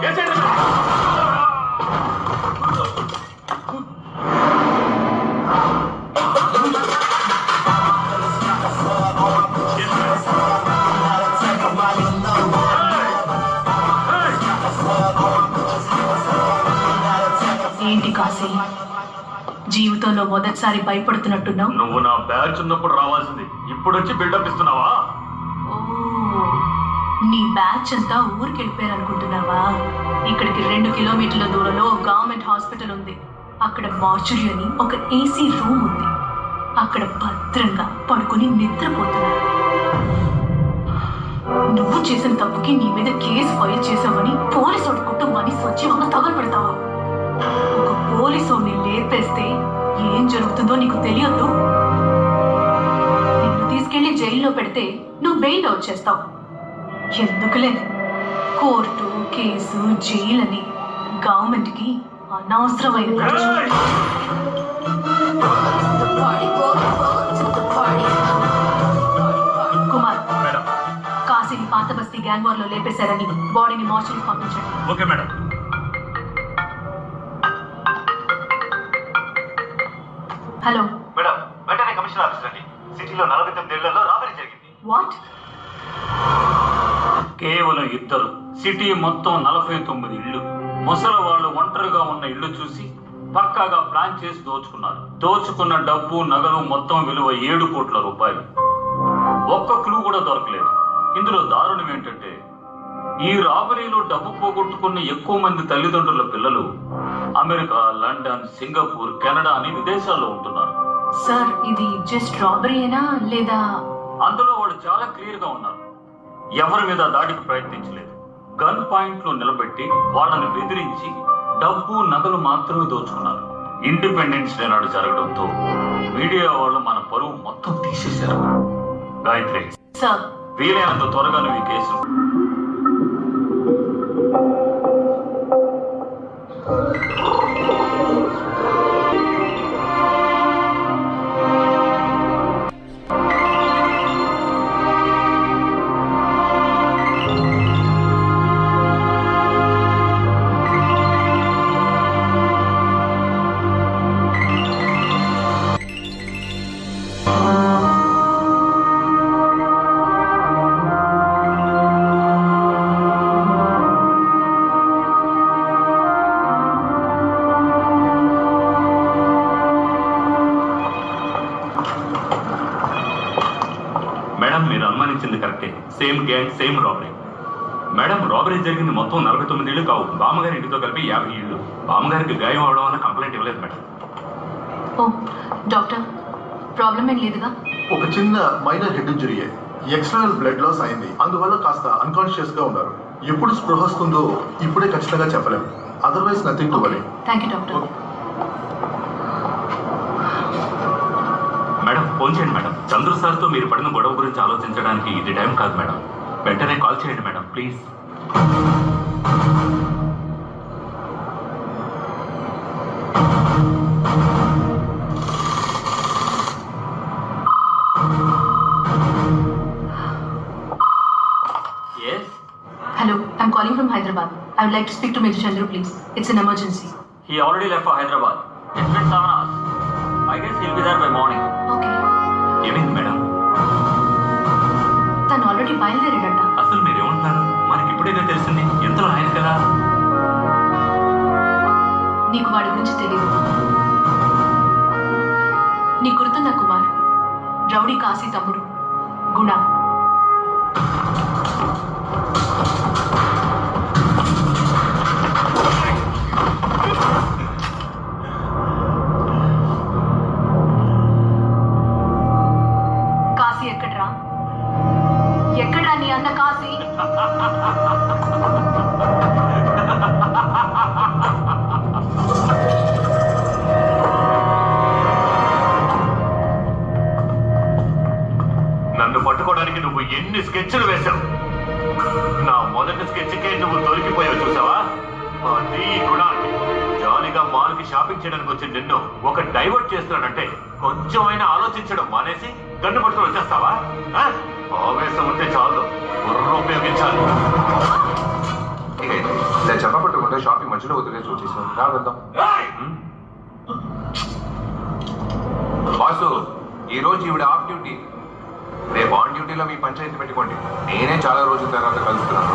ఏంటి కాశీ, జీవితంలో మొదటిసారి భయపడుతున్నట్టున్నావు? నువ్వు నా బ్యాచ్ ఉన్నప్పుడు రావాల్సింది, ఇప్పుడు వచ్చి బిల్డప్ ఇస్తున్నావా? ఓ, నీ బ్యాచ్ అంతా ఊరికి వెళ్ళిపోయారు అనుకుంటున్నావా? ఇక్కడికి 2 కిలోమీటర్ల దూరంలో గవర్నమెంట్ హాస్పిటల్ ఉంది. అక్కడ మార్చురీ అని ఒక ఏసీ రూమ్ ఉంది. అక్కడ భద్రంగా పడుకొని నిద్రపోతున్నారు. నువ్వు చేసిన తప్పుకి నీ మీద కేసు ఫైల్ చేసావని పోలీసు వాడి కుటుంబాన్ని స్వచ్ఛంగా తగలబెడతావా? ఒక పోలీసుని లేపేస్తే ఏం జరుగుతుందో నీకు తెలియదు. నిన్ను తీసుకెళ్లి జైల్లో పెడితే నువ్వు బెయిల్ అవుట్ చేస్తావు. ఎందుకులే కోర్టు, కేసు, జైలు అని గవర్నమెంట్ కి అనవసరమైన ఖర్చు. కుమార్, కాశీని పాత బస్తీ గ్యాంగ్ వార్ లో లేపేశారని బాడీని మార్చురీకి పంపించండి. Okay madam. హలో మేడం, వెంటనే కమిషనర్ ఆఫీస్ రండి. సిటీలో 49 ఏళ్లలో రాబరీ జరిగింది. వాట్? కేవలం 2. సిటీ మొత్తం 49 ఇళ్ళు. ముసలి వాళ్ళు ఒంటరిగా ఉన్న ఇళ్ళు చూసి పక్కాగా ప్లాన్ చేసి దోచుకున్నారు. దోచుకున్న డబ్బు, నగలు మొత్తం విలువ 7 కోట్ల రూపాయలు. ఒక్క క్లూ కూడా దొరకలేదు. ఇందులో దారుణం ఏంటంటే, ఈ రాబరీలో డబ్బు పోగొట్టుకున్న ఎక్కువ మంది తల్లిదండ్రుల పిల్లలు అమెరికా, లండన్, సింగపూర్, కెనడా అని విదేశాల్లో ఉంటున్నారు. సార్, ఇది జస్ట్ రాబరీయేనా లేదా? అందులో వాళ్ళు చాలా క్లియర్ గా ఉన్నారు. ఎవరి మీద దాడికి ప్రయత్నించలేదు. గన్ పాయింట్ లో నిలబెట్టి వాళ్ళని బెదిరించి డబ్బు, నగలు మాత్రమే దోచుకున్నారు. ఇండిపెండెన్స్ డే నాడు జరగడంతో మీడియా వాళ్ళు మన పరువు మొత్తం తీసేశారు. గాయత్రి సార్, వీలైనంత త్వరగా నువ్వు ఈ కేసు మీరు అనుమానించింది కరెక్టే. Same gang, same robbery. Madam, robbery జరిగింది మొత్తం 49 ఇళ్ళు కావు. బామ్మగారి ఇంటితో కలిపి 50 ఇళ్ళు. బామ్మగారికి గాయం అవడం వల్ల కంప్లైంట్ ఇవ్వలేదు మేడం. ఓ డాక్టర్, ప్రాబ్లం ఏం లేదుగా? ఒక చిన్న మైనర్ హెడ్ ఇంజరీయే. ఎక్స్టర్నల్ బ్లడ్ లాస్ అయింది. అందువల్ల కాస్త అన్కాన్షియస్ గా ఉన్నారు. ఎప్పుడు స్పృహ వస్తుందో ఇప్పుడే ఖచ్చితంగా చెప్పలేం. Otherwise nothing to worry. Thank you doctor. Madam, phone చేయండి మేడం. చంద్ర సార్తో మీరు పడిన గొడవ గురించి ఆలోచించడానికి ఇది టైం కాదు మేడం. వెంటనే కాల్ చేయండి madam, please. Hello, I'm calling from Hyderabad. I would like to speak to Major Chandru, please. It's an emergency. He already left for Hyderabad. It's been 7 hours. I guess he'll be there by morning. Okay. ఏమైంది madam? తను already బయలుదేరాడట. అసలు మీరేమంటున్నారు? మనకి ఇప్పుడేగా తెలిసింది. ఎంతలో ఆయన కదా. నీకు వాడి గురించి తెలియదు. నీకు గుర్తుందా కుమార్? రౌడీ కాశీ తమ్ముడు గుణ. కాశీ ఎక్కడ్రా? ఎక్కడ్రా నీ అన్న కాశీ? నన్ను పట్టుకోవడానికి నువ్వు ఎన్ని స్కెచ్లు వేశావు. నా మొదటి స్కెచ్కే నువ్వు దొరికిపోయావు, చూసావా? అది గుణాన్ని జాలీగా మాల్కి షాపింగ్ చేయడానికి వచ్చి నిన్ను ఒక డైవర్ట్ చేస్తున్నాడంటే కొంచెం అయినా ఆలోచించడం మానేసి గన్ను పట్టుకుని వచ్చేస్తావా? ఆవేశం ఉంటే చాలు, బుర్ర ఉపయోగించాలి. నేను చెప్ప మధ్యలో వదిలేసి వచ్చేసాం. రా వెళ్దాం. బాసు, ఈ రోజు ఈవిడ ఆఫ్ డ్యూటీ, రేపు ఆన్ డ్యూటీలో మీ పంచాయతీ పెట్టుకోండి. నేనే చాలా రోజుల తర్వాత కలుస్తున్నాను.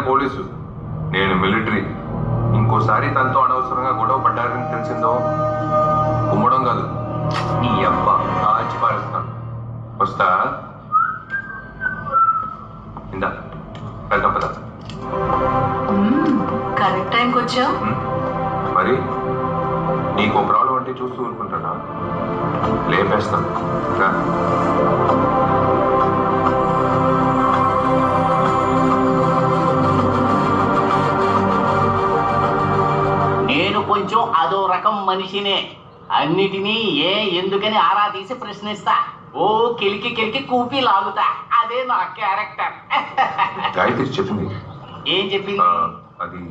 పోలీసు, నేను మిలిటరీ. ఇంకోసారి తనతో అనవసరంగా గొడవ పడ్డారని తెలిసిందో కుమ్మడం కాదు, నీ అబ్బ కాల్చి పారేస్తాను. వస్తా. ఇందా వెళ్దాం పద. కరెక్ట్ టైంకి వచ్చావు. మరి నీకు ప్రాబ్లం అంటే చూస్తూ ఊరుకుంటానా? లేపేస్తాను. నేను కొంచెం అదో రకం మనిషినే. అన్నిటినీ ఎందుకని ఆరా తీసి ప్రశ్నిస్తా. ఓ కెలికి కెలికి కూపి లాగుతా. అదే నా క్యారెక్టర్. గాయత్రి చెప్పింది. ఏం చెప్పింది? అది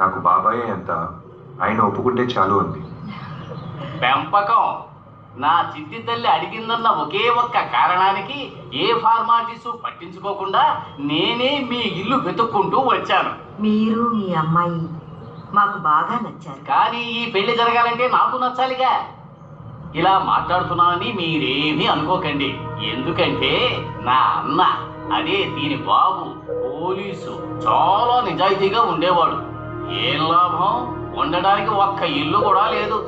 నాకు బాబాయే అంత, ఆయన ఒప్పుకుంటే చాలు అంది. పెంపకం. నా చిట్టి తల్లి అడిగిందన్న ఒకే ఒక్క కారణానికి ఏ ఫార్మాలిటీస్ పట్టించుకోకుండా నేనే మీ ఇల్లు వెతుక్కుంటూ వచ్చాను. మీరు మీ అమ్మాయి మాకు బాగా నచ్చారు. కానీ ఈ పెళ్లి జరగాలంటే నాకు నచ్చాలిగా. ఇలా మాట్లాడుతున్నానని మీరేమీ అనుకోకండి. ఎందుకంటే నా అన్న, అదే దీని బాబు, పోలీసు, చాలా నిజాయితీగా ఉండేవాడు. ఏం లాభం, ఉండడానికి ఒక్క ఇల్లు కూడా లేదు.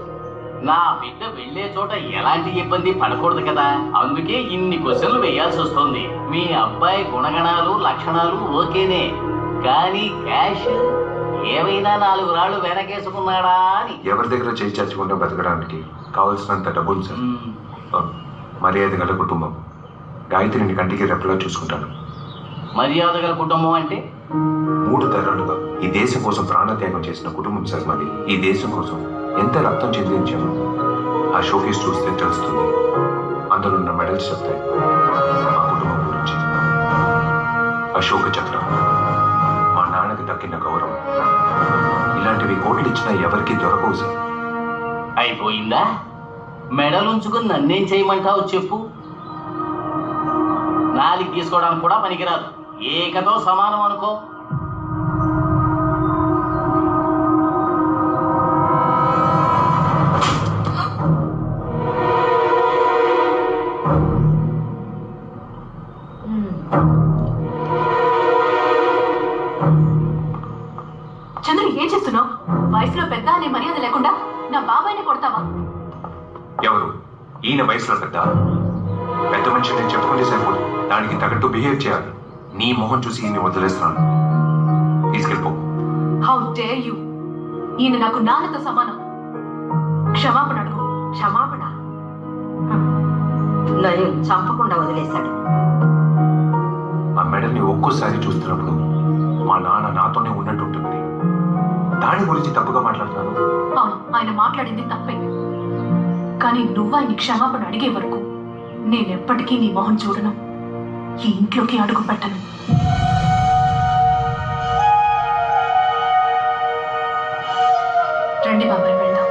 నా బిడ్డ వెళ్లే చోట ఎలాంటి ఇబ్బంది పడకూడదు కదా, అందుకే ఇన్ని క్వశ్చన్లు వేయాల్సి వస్తుంది. మీ అబ్బాయి గుణగణాలు లక్షణాలు ఓకేనే, కానీ క్యాష్ ఏమైనా 4 రాళ్ళు వెనకేసుకున్నాడా అని. ఎవరి దగ్గర చేయి చచ్చుకుంటే బతకడానికి కావలసినంత డబ్బులు సార్. మర్యాద గల కుటుంబం. గాయత్రిని కంటికి రెప్పలా చూసుకుంటాను. మర్యాద గల కుటుంబం అంటే 3 తరాలుగా ఈ దేశం కోసం ప్రాణత్యాగం చేసిన కుటుంబం సార్ మాది. ఈ దేశం కోసం ఎంత రక్తం చెందించామో ఆ షోకేస్ చూస్తే తెలుస్తుంది. అందులో ఉన్న మెడల్స్ చెప్తాయి మా కుటుంబం గురించి. అశోక చక్రం, మా నాన్నకి దక్కిన గౌరవం, ఇలాంటివి కోట్లు ఇచ్చినా ఎవరికి దొరకవు సార్. అయిపోయిందా? మెడలుంచుకుని నన్నేం చేయమంటావు చెప్పు. 4 తీసుకోవడానికి కూడా పనికిరాదు. ఏకతో సమానం అనుకో. చంద్రు, ఏం చేస్తున్నావు? వయసులో పెద్ద అనే మర్యాద లేకుండా నా బాబాయిని కొడతావా? ఎవరు? ఈయన వయసులో పెద్ద పెద్ద మనిషి నేను చెప్పుకుంటే సరిపోదు, దానికి తగ్గట్టు బిహేవ్ చేయాలి. నీ మొహం చూసి ఈయన్ని వదిలేస్తున్నాను. తీసుకెళ్ళిపో. How dare you! ఈయన నాకు నాన్నతో సమానం. క్షమాపణ అడుగు. క్షమాపణ? నయం చంపకుండా వదిలేశాడు. ఆ మెడల్ని ఒక్కోసారి చూస్తున్నప్పుడు మా నాన్న నాతోనే ఉన్నట్టుంటుంది. దాని గురించి తప్పుగా మాట్లాడుతున్నాను. అవును, ఆయన మాట్లాడింది తప్పే. కానీ నువ్వు ఆయన క్షమాపణ అడిగే వరకు నేనెప్పటికీ నీ మొహం చూడను, ఈ ఇంట్లోకి అడుగు పెట్టను. రండి బాబాయ్, వెళ్దాం.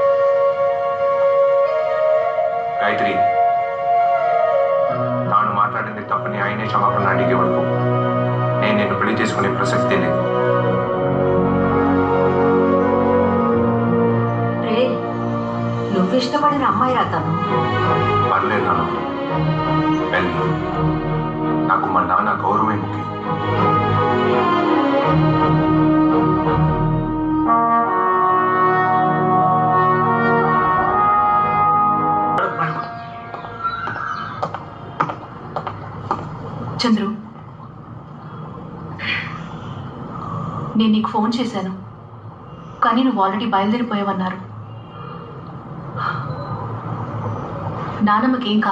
గాయత్రి, తాను మాట్లాడింది తప్పని ఆయనే క్షమాపణ అడిగే వరకు నేను నిన్ను పెళ్లి చేసుకునే ప్రసక్తే లేదు. రే, నువ్వు ఇష్టపడిన అమ్మాయి రాతాను. పర్లేదు నాన్న, పెళ్ళి నాకు మా నాన్న గౌరవమే ముఖ్యం. చంద్రు, నేను నీకు ఫోన్ చేశాను, కానీ నువ్వు ఆల్రెడీ బయలుదేరిపోయావన్నారు. నానమ్మకి ఏం